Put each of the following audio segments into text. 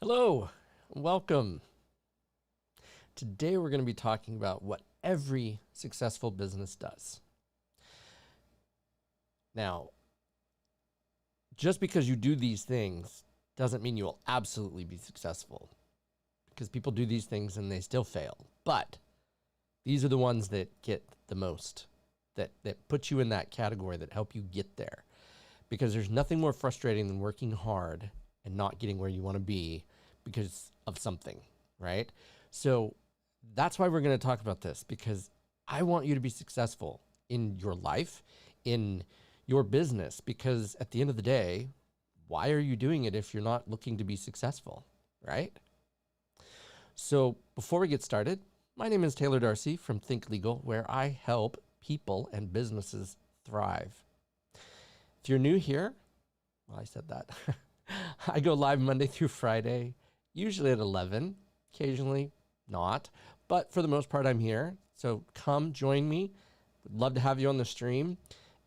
Hello, welcome. Today we're going to be talking about what every successful business does. Now, just because you do these things doesn't mean you will absolutely be successful, because people do these things and they still fail. But these are the ones that get the most, that put you in that category, that help you get there. Because there's nothing more frustrating than working hard and not getting where you want to be because of something, right? So that's why we're going to talk about this, because I want you to be successful in your life, in your business, because at the end of the day, why are you doing it if you're not looking to be successful, right? So before we get started, my name is Taylor Darcy from Think Legal, where I help people and businesses thrive. If you're new here, well, I said that. I go live Monday through Friday, usually at 11, occasionally not, but for the most part, I'm here. So come join me. Would love to have you on the stream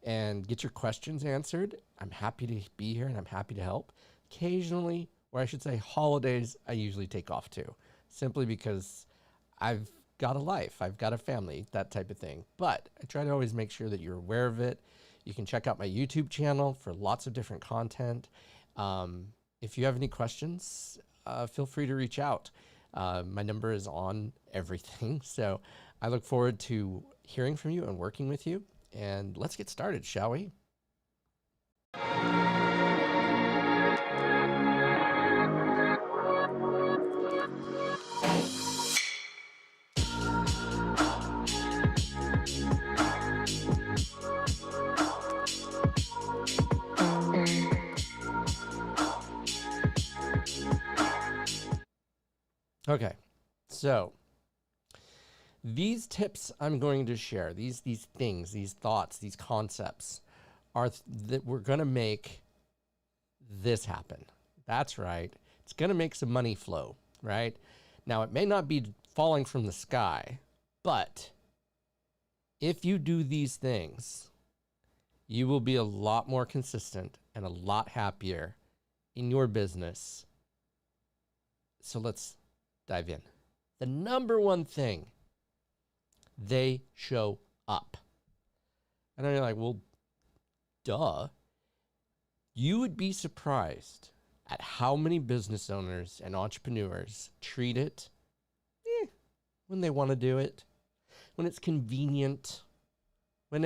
and get your questions answered. I'm happy to be here and I'm happy to help. Occasionally, or I should say holidays, I usually take off too, simply because I've got a life, I've got a family, that type of thing. But I try to always make sure that you're aware of it. You can check out my YouTube channel for lots of different content. If you have any questions, feel free to reach out. My number is on everything. So I look forward to hearing from you and working with you. And let's get started, shall we? Okay, so these tips I'm going to share, these things, these thoughts, these concepts are that we're going to make this happen. That's right. It's going to make some money flow, right? Now, it may not be falling from the sky, but if you do these things, you will be a lot more consistent and a lot happier in your business. So let's dive in. The number one thing, they show up. And then you're like, well, duh. You would be surprised at how many business owners and entrepreneurs treat it when they want to do it, when it's convenient, when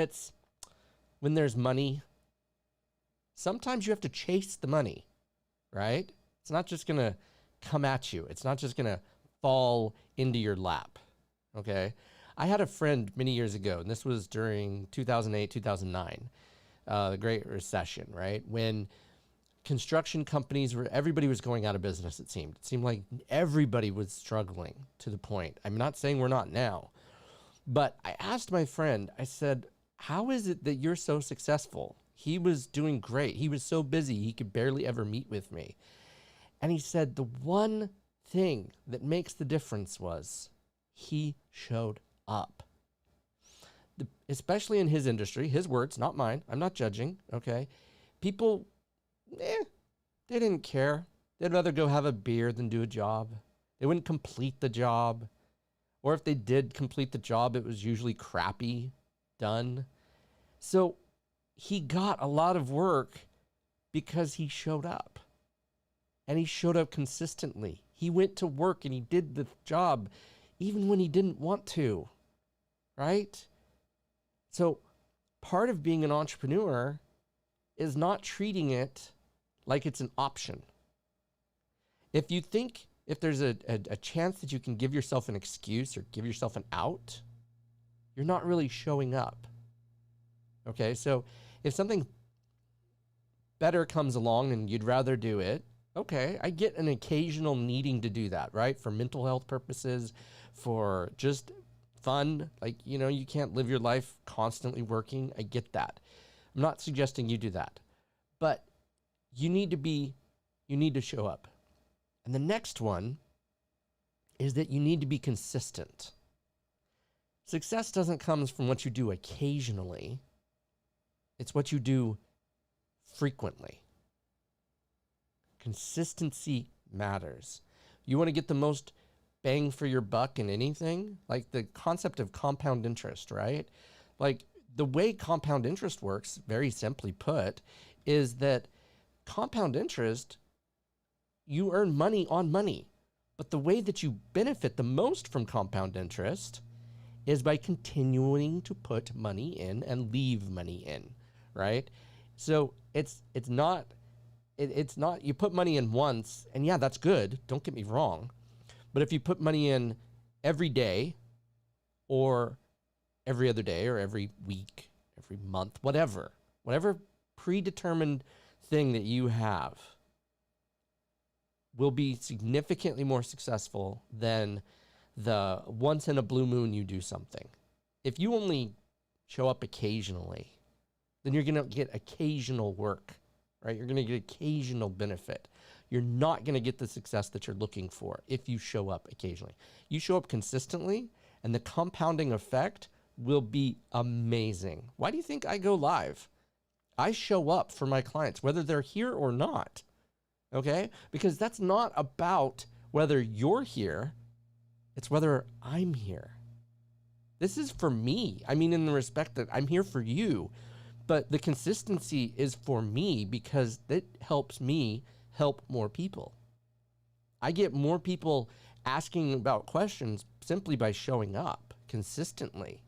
there's money. Sometimes you have to chase the money, right? It's not just going to come at you. It's not just going to fall into your lap. Okay. I had a friend many years ago, and this was during 2008, 2009, the Great Recession, right? When construction companies everybody was going out of business, it seemed. It seemed like everybody was struggling to the point. I'm not saying we're not now, but I asked my friend, I said, how is it that you're so successful? He was doing great. He was so busy, he could barely ever meet with me. And he said, the one thing that makes the difference was he showed up. Especially in his industry, his words, not mine. I'm not judging, okay? People, they didn't care. They'd rather go have a beer than do a job. They wouldn't complete the job. Or if they did complete the job, it was usually crappy done. So he got a lot of work because he showed up. And he showed up consistently. He went to work and he did the job even when he didn't want to, right? So part of being an entrepreneur is not treating it like it's an option. If you think if there's a chance that you can give yourself an excuse or give yourself an out, you're not really showing up. Okay, so if something better comes along and you'd rather do it, okay, I get an occasional needing to do that, right? For mental health purposes, for just fun. Like, you can't live your life constantly working. I get that. I'm not suggesting you do that. But you need to show up. And the next one is that you need to be consistent. Success doesn't come from what you do occasionally. It's what you do frequently. Consistency matters. You want to get the most bang for your buck in anything? Like the concept of compound interest, right? Like the way compound interest works, very simply put, is that compound interest, you earn money on money. But the way that you benefit the most from compound interest is by continuing to put money in and leave money in, right? So it's not you put money in once, and yeah, that's good. Don't get me wrong. But if you put money in every day or every other day or every week, every month, whatever predetermined thing that you have will be significantly more successful than the once in a blue moon you do something. If you only show up occasionally, then you're going to get occasional work, right? You're going to get occasional benefit. You're not going to get the success that you're looking for if you show up occasionally. You show up consistently, and the compounding effect will be amazing. Why do you think I go live? I show up for my clients, whether they're here or not, okay? Because that's not about whether you're here. It's whether I'm here. This is for me. I mean, in the respect that I'm here for you, but the consistency is for me because it helps me help more people. I get more people asking about questions simply by showing up consistently.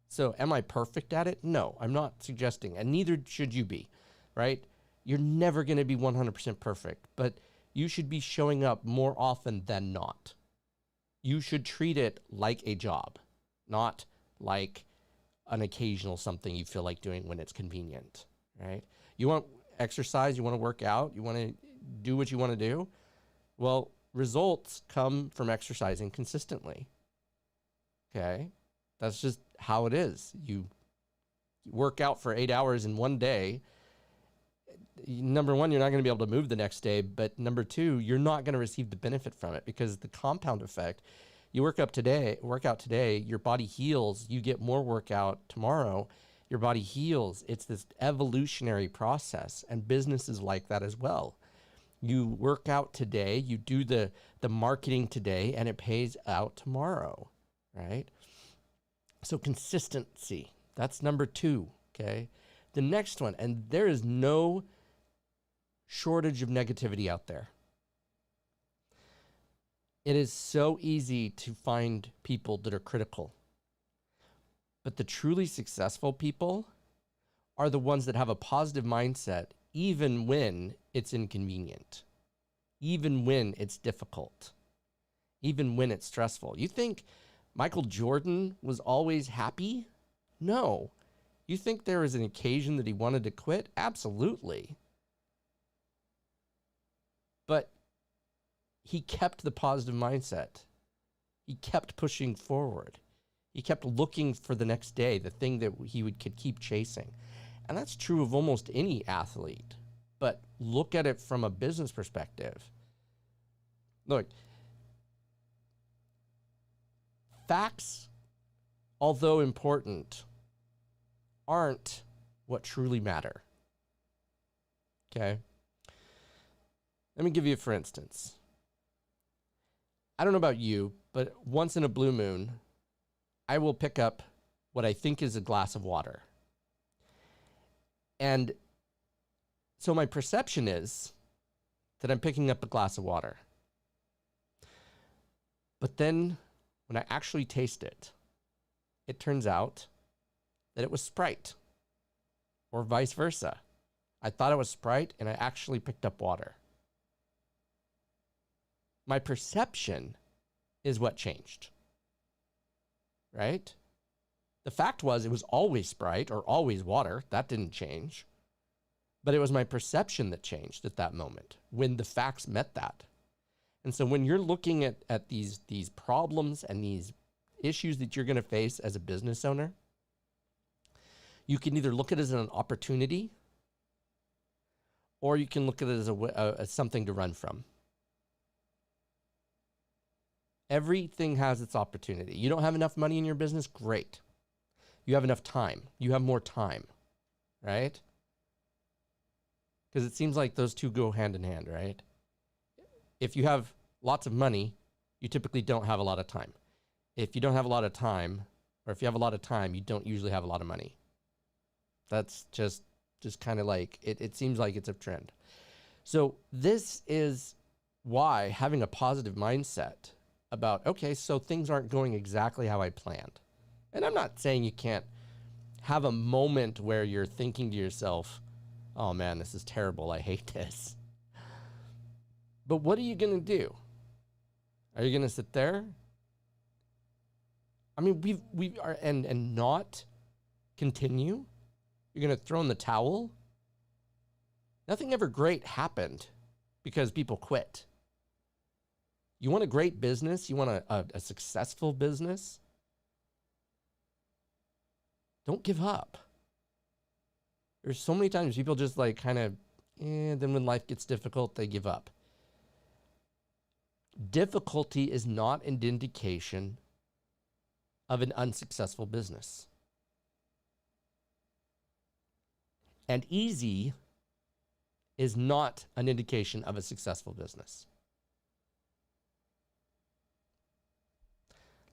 So am I perfect at it? No, I'm not suggesting, and neither should you be, right? You're never going to be 100% perfect, but you should be showing up more often than not. You should treat it like a job, not like an occasional something you feel like doing when it's convenient, right? You want exercise, you want to work out, you want to do what you want to do. Well, results come from exercising consistently. Okay? That's just how it is. You work out for 8 hours in one day. Number one, you're not going to be able to move the next day. But number two, you're not going to receive the benefit from it because the compound effect, you work out today, your body heals, you get more workout tomorrow, your body heals. It's this evolutionary process, and business is like that as well. You work out today, you do the marketing today, and it pays out tomorrow, right? So consistency, that's number two, okay? The next one, and there is no shortage of negativity out there. It is so easy to find people that are critical. But the truly successful people are the ones that have a positive mindset even when it's inconvenient, even when it's difficult, even when it's stressful. You think Michael Jordan was always happy? No. You think there was an occasion that he wanted to quit? Absolutely. But he kept the positive mindset. He kept pushing forward. He kept looking for the next day, the thing that could keep chasing. And that's true of almost any athlete. But look at it from a business perspective. Look, facts, although important, aren't what truly matter. Okay? Let me give you, for instance. I don't know about you, but once in a blue moon, I will pick up what I think is a glass of water. And so my perception is that I'm picking up a glass of water. But then when I actually taste it, it turns out that it was Sprite, or vice versa. I thought it was Sprite, and I actually picked up water. My perception is what changed, right? The fact was it was always Sprite or always water. That didn't change. But it was my perception that changed at that moment when the facts met that. And so when you're looking at these problems and these issues that you're going to face as a business owner, you can either look at it as an opportunity or you can look at it as something to run from. Everything has its opportunity. You don't have enough money in your business? Great. You have enough time. You have more time, right? Because it seems like those two go hand in hand, right? If you have lots of money, you typically don't have a lot of time. If you don't have a lot of time, or if you have a lot of time, you don't usually have a lot of money. That's just kind of like, it seems like it's a trend. So this is why having a positive mindset about, okay, so things aren't going exactly how I planned. And I'm not saying you can't have a moment where you're thinking to yourself, oh man, this is terrible. I hate this. But what are you going to do? Are you going to sit there? I mean, we are, and not continue? You're going to throw in the towel? Nothing ever great happened because people quit. You want a great business? You want a successful business? Don't give up. There's so many times people just like kind of, then when life gets difficult, they give up. Difficulty is not an indication of an unsuccessful business. And easy is not an indication of a successful business.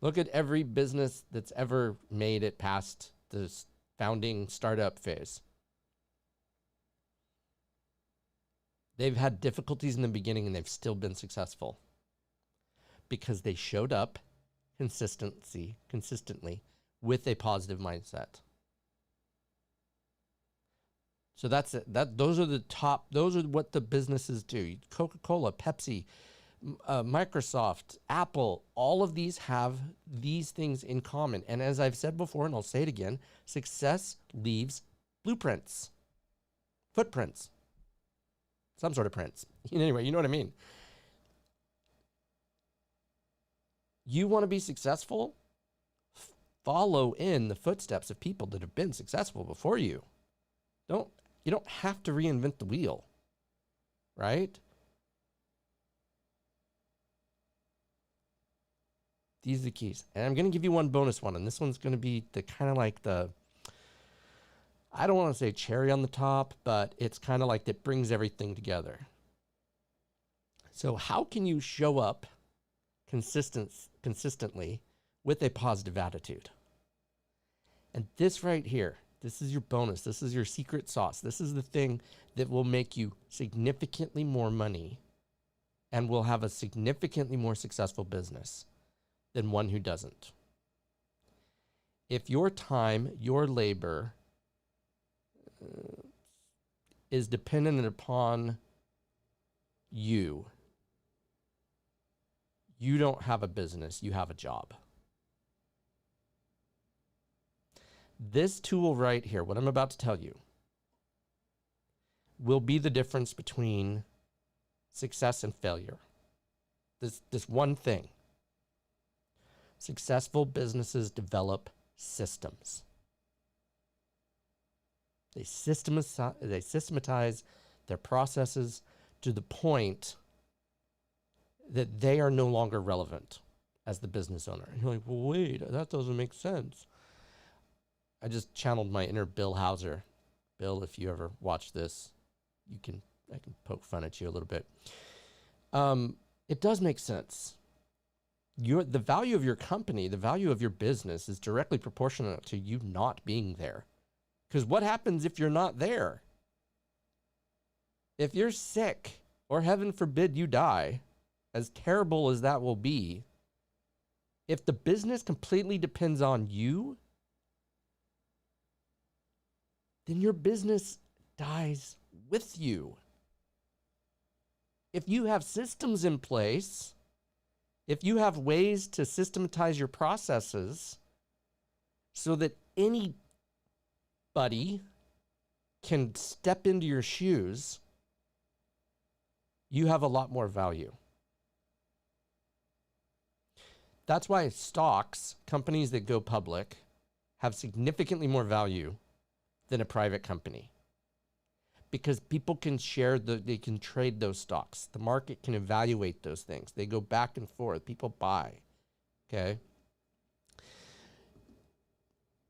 Look at every business that's ever made it past the founding startup phase. They've had difficulties in the beginning and they've still been successful because they showed up consistently with a positive mindset. So that's it. Those are what the businesses do. Coca-Cola, Pepsi, Microsoft, Apple, all of these have these things in common. And as I've said before, and I'll say it again, success leaves blueprints, footprints, some sort of prints. Anyway, you know what I mean. You want to be successful? Follow in the footsteps of people that have been successful before you. You don't have to reinvent the wheel, right? These are the keys. And I'm going to give you one bonus one, and this one's going to be the kind of like the, I don't want to say cherry on the top, but it's kind of like that brings everything together. So how can you show up consistently with a positive attitude? And this right here, this is your bonus. This is your secret sauce. This is the thing that will make you significantly more money and will have a significantly more successful business than one who doesn't. If your time, your labor is dependent upon you, you don't have a business, you have a job. This tool right here, what I'm about to tell you, will be the difference between success and failure. This one thing. Successful businesses develop systems. They systematize their processes to the point that they are no longer relevant as the business owner. And you're like, well, wait, that doesn't make sense. I just channeled my inner Bill Hauser. Bill, if you ever watch this, I can poke fun at you a little bit. It does make sense. The value of your company, the value of your business is directly proportional to you not being there. Because what happens if you're not there? If you're sick, or heaven forbid you die, as terrible as that will be, if the business completely depends on you, then your business dies with you. If you have systems in place, if you have ways to systematize your processes so that anybody can step into your shoes, you have a lot more value. That's why stocks, companies that go public, have significantly more value than a private company. Because people can they can trade those stocks. The market can evaluate those things. They go back and forth. People buy, okay?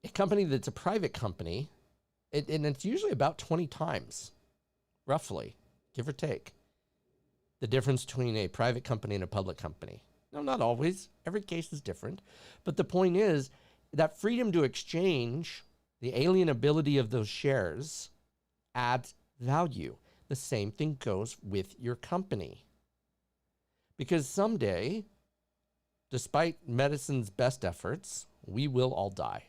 A company that's a private company, and it's usually about 20 times, roughly, give or take. the difference between a private company and a public company. No, not always. Every case is different. But the point is that freedom to exchange, the alienability of those shares, adds value. The same thing goes with your company. Because someday, despite medicine's best efforts, we will all die.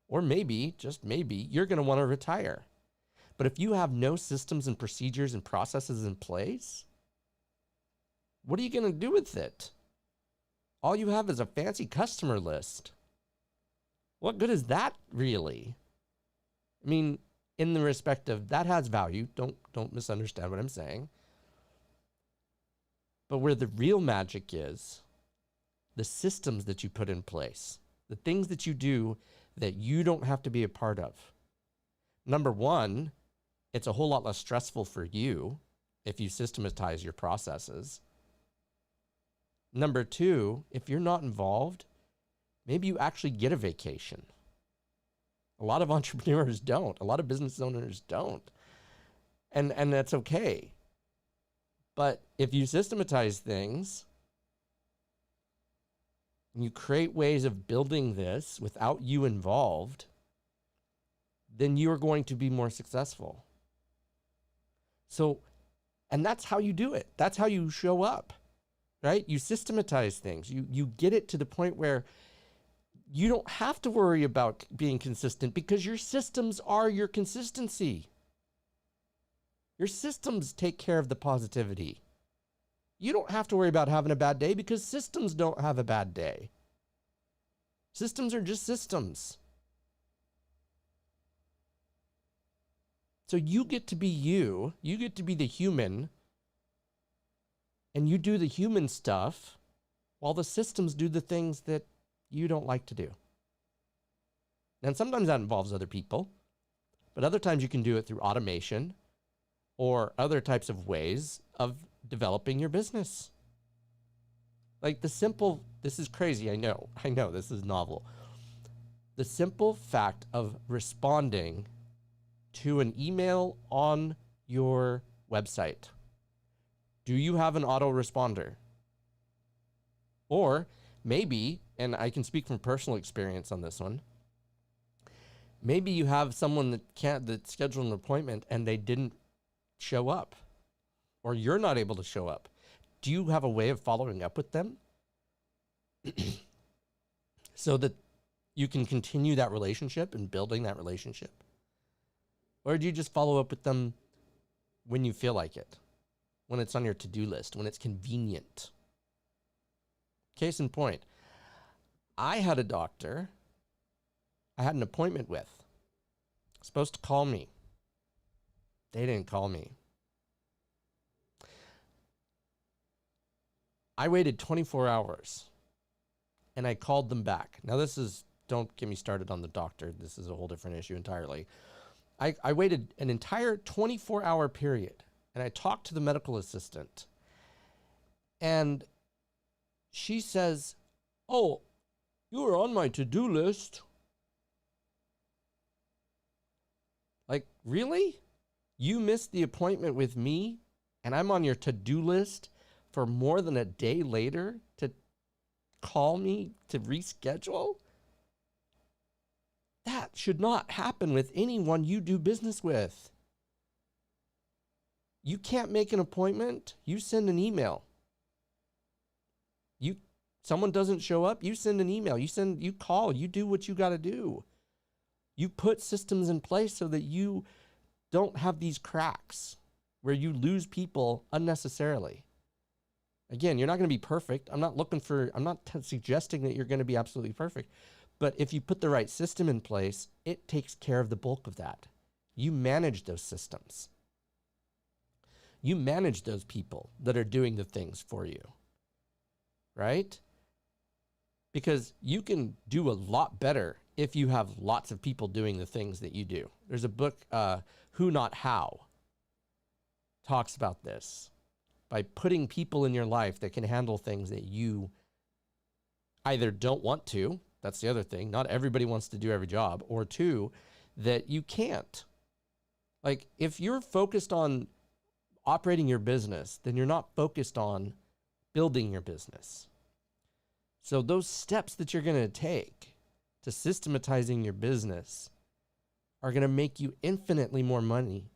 Or maybe, just maybe, you're going to want to retire. But if you have no systems and procedures and processes in place, what are you going to do with it? All you have is a fancy customer list. What good is that really? I mean, in the respect of that has value. Don't misunderstand what I'm saying. But where the real magic is, the systems that you put in place, the things that you do that you don't have to be a part of. Number one, it's a whole lot less stressful for you if you systematize your processes. Number two, if you're not involved, maybe you actually get a vacation. A lot of entrepreneurs don't. A lot of business owners don't. And that's okay. But if you systematize things, and you create ways of building this without you involved, then you're going to be more successful. So, and that's how you do it. That's how you show up, right? You systematize things. You get it to the point where you don't have to worry about being consistent because your systems are your consistency. Your systems take care of the positivity. You don't have to worry about having a bad day because systems don't have a bad day. Systems are just systems. So you get to be you. You get to be the human. And you do the human stuff while the systems do the things that you don't like to do. And sometimes that involves other people. But other times you can do it through automation or other types of ways of developing your business. Like this is crazy, I know, this is novel. The simple fact of responding to an email on your website. Do you have an autoresponder? Or maybe, and I can speak from personal experience on this one, maybe you have someone that scheduled an appointment and they didn't show up, or you're not able to show up. Do you have a way of following up with them so that you can continue that relationship and building that relationship? Or do you just follow up with them when you feel like it, when it's on your to-do list, when it's convenient? Case in point, I had a doctor I had an appointment with, supposed to call me. They didn't call me. I waited 24 hours and I called them back. Now don't get me started on the doctor. This is a whole different issue entirely. I waited an entire 24-hour period and I talked to the medical assistant and she says, "Oh, you were on my to-do list." Like, really? You missed the appointment with me and I'm on your to-do list for more than a day later to call me to reschedule? That should not happen with anyone you do business with. You can't make an appointment, you send an email. Someone doesn't show up, you send an email, you call, you do what you got to do. You put systems in place so that you don't have these cracks where you lose people unnecessarily. Again, you're not going to be perfect. I'm not suggesting that you're going to be absolutely perfect. But if you put the right system in place, it takes care of the bulk of that. You manage those systems. You manage those people that are doing the things for you, right? Because you can do a lot better if you have lots of people doing the things that you do. There's a book, Who Not How, talks about this. By putting people in your life that can handle things that you either don't want to, that's the other thing, not everybody wants to do every job, or two, that you can't. Like, if you're focused on operating your business, then you're not focused on building your business. So those steps that you're going to take to systematizing your business are going to make you infinite more money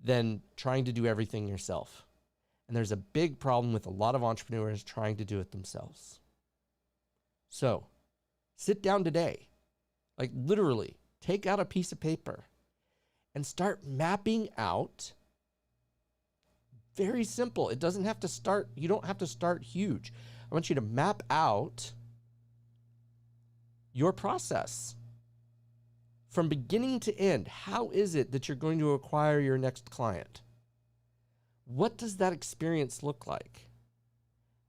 than trying to do everything yourself. And there's a big problem with a lot of entrepreneurs trying to do it themselves. So sit down today, like literally take out a piece of paper and start mapping out. Very simple. It doesn't have to start, you don't have to start huge. I want you to map out your process from beginning to end. How is it that you're going to acquire your next client? What does that experience look like?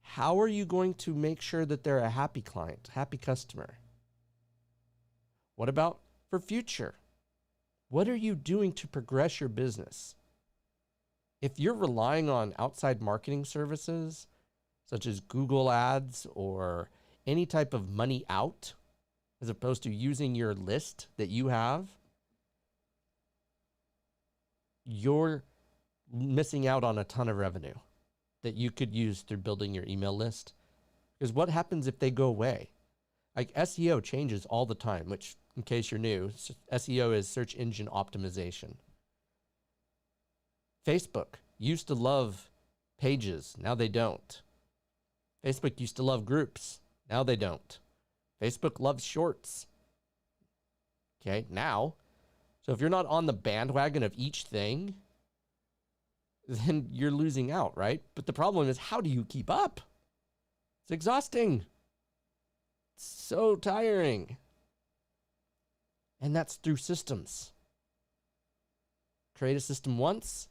How are you going to make sure that they're a happy client, happy customer? What about for future? What are you doing to progress your business? If you're relying on outside marketing services, such as Google Ads or any type of money out, as opposed to using your list that you have, you're missing out on a ton of revenue that you could use through building your email list. Because what happens if they go away? Like SEO changes all the time, which in case you're new, SEO is search engine optimization. Facebook used to love pages. Now they don't. Facebook used to love groups. Now they don't. Facebook loves shorts. Okay, now. So if you're not on the bandwagon of each thing, then you're losing out, right? But the problem is, how do you keep up? It's exhausting. It's so tiring. And that's through systems. Create a system once,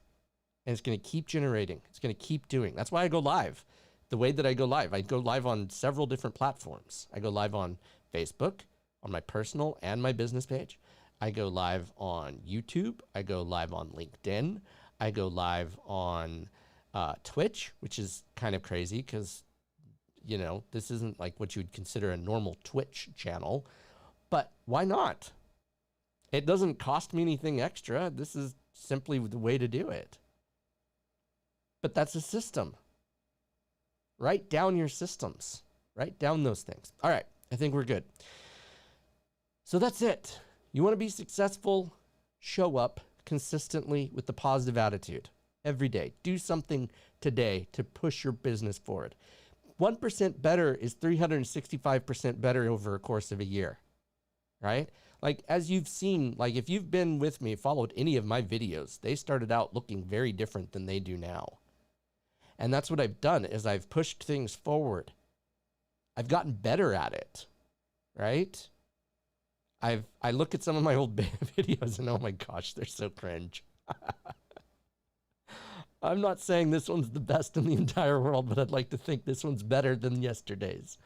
and it's going to keep generating. It's going to keep doing. That's why I go live. The way that I go live on several different platforms. I go live on Facebook, on my personal and my business page. I go live on YouTube. I go live on LinkedIn. I go live on Twitch, which is kind of crazy because, you know, this isn't like what you would consider a normal Twitch channel. But why not? It doesn't cost me anything extra. This is simply the way to do it. But that's a system. Write down your systems. Write down those things. All right, I think we're good. So that's it. You want to be successful? Show up consistently with the positive attitude every day. Do something today to push your business forward. 1% better is 365% better over a course of a year, right? Like as you've seen, like if you've been with me, followed any of my videos, they started out looking very different than they do now. And that's what I've done is I've pushed things forward. I've gotten better at it, right? I look at some of my old videos and oh my gosh, they're so cringe. I'm not saying this one's the best in the entire world, but I'd like to think this one's better than yesterday's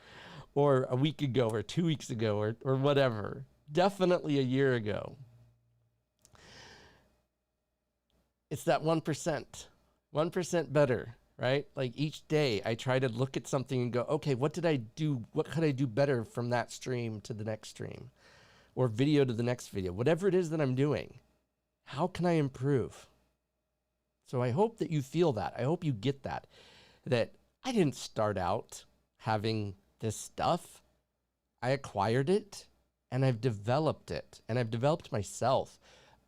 or a week ago or 2 weeks ago or whatever. Definitely a year ago. It's that 1% better. Right? Like each day I try to look at something and go, okay, what did I do? What could I do better from that stream to the next stream or video to the next video? Whatever it is that I'm doing, how can I improve? So I hope that you feel that. I hope you get that I didn't start out having this stuff. I acquired it and I've developed it and I've developed myself.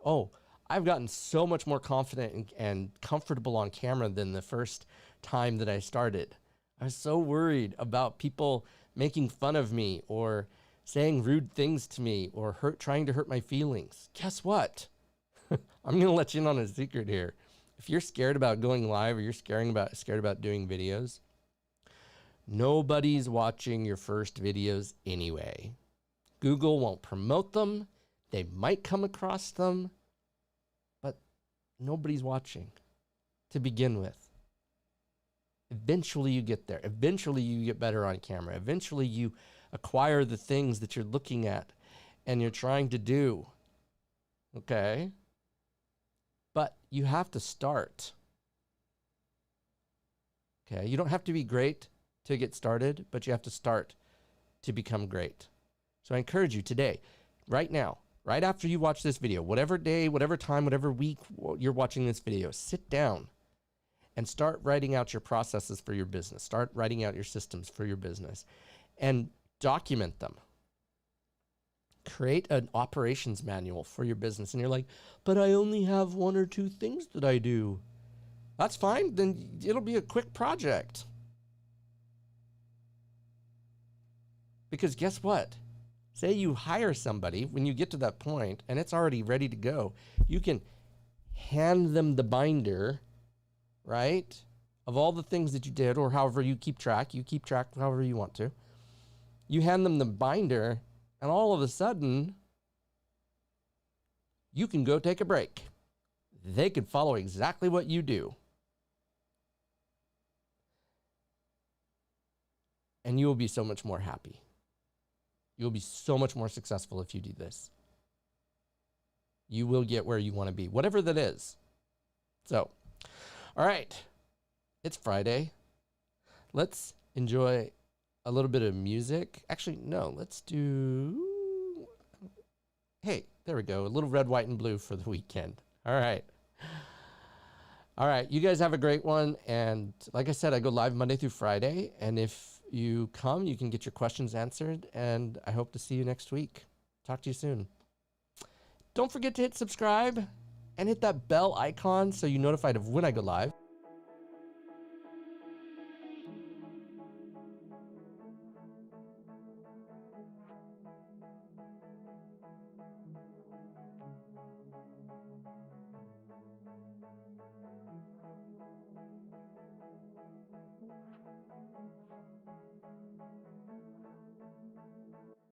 Oh, I've gotten so much more confident and comfortable on camera than the first time that I started. I was so worried about people making fun of me or saying rude things to me or trying to hurt my feelings. Guess what? I'm going to let you in on a secret here. If you're scared about going live or you're scared about doing videos, nobody's watching your first videos anyway. Google won't promote them. They might come across them. Nobody's watching to begin with. Eventually you get there. Eventually you get better on camera. Eventually you acquire the things that you're looking at and you're trying to do. Okay? But you have to start. Okay? You don't have to be great to get started, but you have to start to become great. So I encourage you today, right now, right after you watch this video, whatever day, whatever time, whatever week you're watching this video, sit down and start writing out your processes for your business. Start writing out your systems for your business and document them. Create an operations manual for your business. And you're like, but I only have 1 or 2 things that I do. That's fine. Then it'll be a quick project. Because guess what? Say you hire somebody when you get to that point and it's already ready to go. You can hand them the binder, right, of all the things that you did, or however you keep track. You keep track however you want to. You hand them the binder, and all of a sudden, you can go take a break. They can follow exactly what you do. And you will be so much more happy. You'll be so much more successful if you do this. You will get where you want to be, whatever that is. So, all right, it's Friday. Let's enjoy a little bit of music. Actually, no, let's do, hey, there we go. A little red, white, and blue for the weekend. All right. All right, you guys have a great one. And like I said, I go live Monday through Friday. And if you come, you can get your questions answered. And I hope to see you next week. Talk to you soon. Don't forget to hit subscribe and hit that bell icon so you're notified of when I go live.